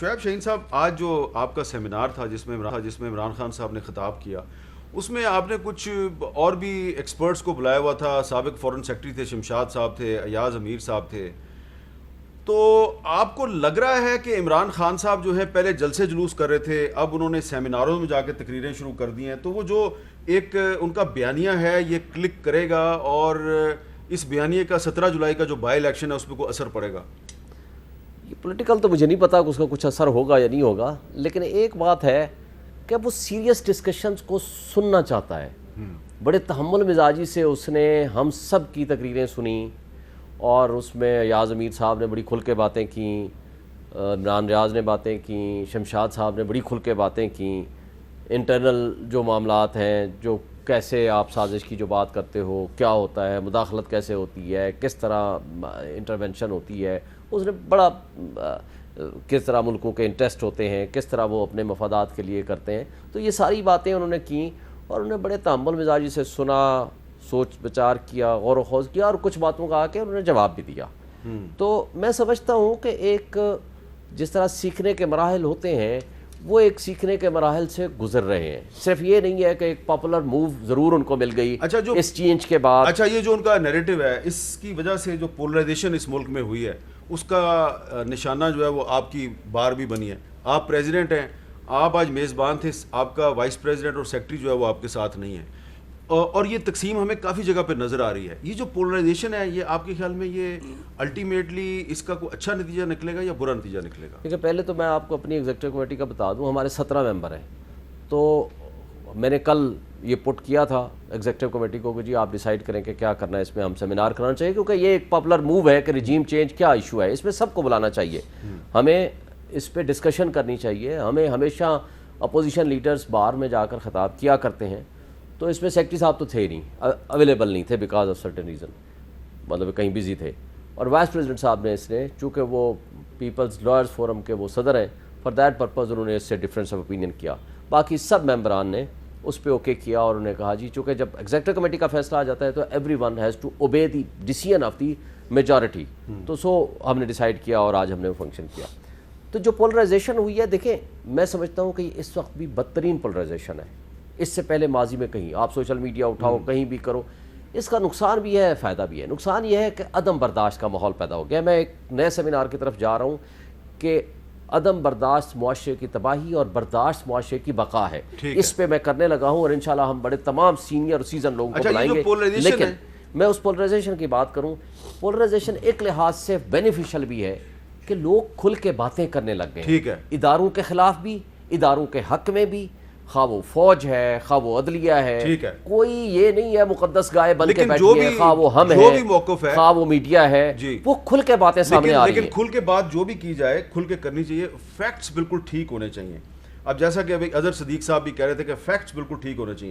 شعیب شہین صاحب، آج جو آپ کا سیمینار تھا جس میں عمران خان صاحب نے خطاب کیا، اس میں آپ نے کچھ اور بھی ایکسپرٹس کو بلایا ہوا تھا. سابق فورن سیکرٹری تھے، شمشاد صاحب تھے، ایاز امیر صاحب تھے. تو آپ کو لگ رہا ہے کہ عمران خان صاحب جو ہے پہلے جلسے جلوس کر رہے تھے، اب انہوں نے سیمیناروں میں جا کے تقریریں شروع کر دی ہیں، تو وہ جو ایک ان کا بیانیہ ہے یہ کلک کرے گا اور اس بیانیے کا 17 جولائی کا جو بائی الیکشن ہے اس پہ کوئی اثر پڑے گا؟ یہ پولیٹیکل تو مجھے نہیں پتا کہ اس کا کچھ اثر ہوگا یا نہیں ہوگا، لیکن ایک بات ہے کہ وہ سیریس ڈسکشنز کو سننا چاہتا ہے. بڑے تحمل مزاجی سے اس نے ہم سب کی تقریریں سنی، اور اس میں ایاز امیر صاحب نے بڑی کھل کے باتیں کیں، عمران ریاض نے باتیں کیں، شمشاد صاحب نے بڑی کھل کے باتیں کیں. انٹرنل جو معاملات ہیں، جو کیسے آپ سازش کی جو بات کرتے ہو، کیا ہوتا ہے، مداخلت کیسے ہوتی ہے، کس طرح انٹرونشن ہوتی ہے، اس نے بڑا کس طرح ملکوں کے انٹرسٹ ہوتے ہیں، کس طرح وہ اپنے مفادات کے لیے کرتے ہیں. تو یہ ساری باتیں انہوں نے کیں، اور انہوں نے بڑے تحمل مزاجی سے سنا، سوچ بچار کیا، غور و خوض کیا، اور کچھ باتوں کا آ کے انہوں نے جواب بھی دیا. تو میں سمجھتا ہوں کہ ایک جس طرح سیکھنے کے مراحل ہوتے ہیں، وہ ایک سیکھنے کے مراحل سے گزر رہے ہیں. صرف یہ نہیں ہے کہ ایک پاپولر موو ضرور ان کو مل گئی اس چینج کے بعد. اچھا، یہ جو ان کا نیریٹو ہے، اس کی وجہ سے جو پولرائزیشن اس ملک میں ہوئی ہے، اس کا نشانہ جو ہے وہ آپ کی بار بھی بنی ہے. آپ پریزیڈنٹ ہیں، آپ آج میزبان تھے، آپ کا وائس پریزیڈنٹ اور سیکرٹری جو ہے وہ آپ کے ساتھ نہیں ہے، اور یہ تقسیم ہمیں کافی جگہ پہ نظر آ رہی ہے. یہ جو پولرائزیشن ہے، یہ آپ کے خیال میں یہ الٹیمیٹلی اس کا کوئی اچھا نتیجہ نکلے گا یا برا نتیجہ نکلے گا؟ کیونکہ پہلے تو میں آپ کو اپنی ایگزیکٹو کمیٹی کا بتا دوں، ہمارے 17 ممبر ہیں. تو میں نے کل یہ پٹ کیا تھا ایگزیکٹو کمیٹی کو کہ جی آپ ڈیسائیڈ کریں کہ کیا کرنا ہے، اس میں ہم سیمینار کرانا چاہیے، کیونکہ یہ ایک پاپولر موو ہے کہ رجیم چینج کیا ایشو ہے، اس میں سب کو بلانا چاہیے، ہمیں اس پہ ڈسکشن کرنی چاہیے. ہمیں ہمیشہ اپوزیشن لیڈرز بار میں جا کر خطاب کیا کرتے ہیں، تو اس میں سیکرٹری صاحب تو تھے نہیں، اویلیبل نہیں تھے بیکاز آف سرٹن ریزن، مطلب کہیں بزی تھے. اور وائس پریزیڈنٹ صاحب نے اس نے، چونکہ وہ پیپلز لائرز فورم کے وہ صدر ہیں، فار دیٹ پرپز انہوں نے اس سے ڈفرینس آف اوپینین کیا. باقی سب ممبران نے اس پہ اوکے کیا، اور انہوں نے کہا جی چونکہ جب ایگزیکٹو کمیٹی کا فیصلہ آ جاتا ہے تو everyone has to obey the decision of the majority. تو ہم نے ڈیسائیڈ کیا اور آج ہم نے وہ فنکشن کیا. تو جو پولرائزیشن ہوئی ہے، دیکھیں میں سمجھتا ہوں کہ یہ اس وقت بھی بدترین پولرائزیشن ہے. اس سے پہلے ماضی میں کہیں آپ سوشل میڈیا اٹھاؤ، کہیں بھی کرو، اس کا نقصان بھی ہے، فائدہ بھی ہے. نقصان یہ ہے کہ عدم برداشت کا ماحول پیدا ہو گیا. میں ایک نئے سیمینار کی طرف جا رہا ہوں کہ عدم برداشت معاشرے کی تباہی اور برداشت معاشرے کی بقا ہے. اس پہ میں کرنے لگا ہوں، اور انشاءاللہ ہم بڑے تمام سینئر اور سیزن لوگوں کو بلائیں گے. لیکن میں اس پولرائزیشن کی بات کروں، پولرائزیشن ایک لحاظ سے بینیفیشل بھی ہے کہ لوگ کھل کے باتیں کرنے لگ گئے ہیں، اداروں کے خلاف بھی، اداروں کے حق میں بھی، خواہ وہ فوج ہے، خواہ وہ عدلیہ ہے، کوئی یہ نہیں ہے مقدس گائے بن کے بیٹھی ہے، خواہ وہ ہم ہیں، خواہ وہ میڈیا ہے، وہ کھل کے باتیں سامنے آ رہی ہیں. لیکن کھل کے بات جو بھی کی جائے، کھل کے کرنی چاہیے. فیکٹس بالکل ٹھیک ہونے چاہیے. اب جیسا کہ ابھی اظہر صدیق صاحب بھی کہہ رہے تھے کہ فیکٹس بالکل ٹھیک ہونے چاہیے.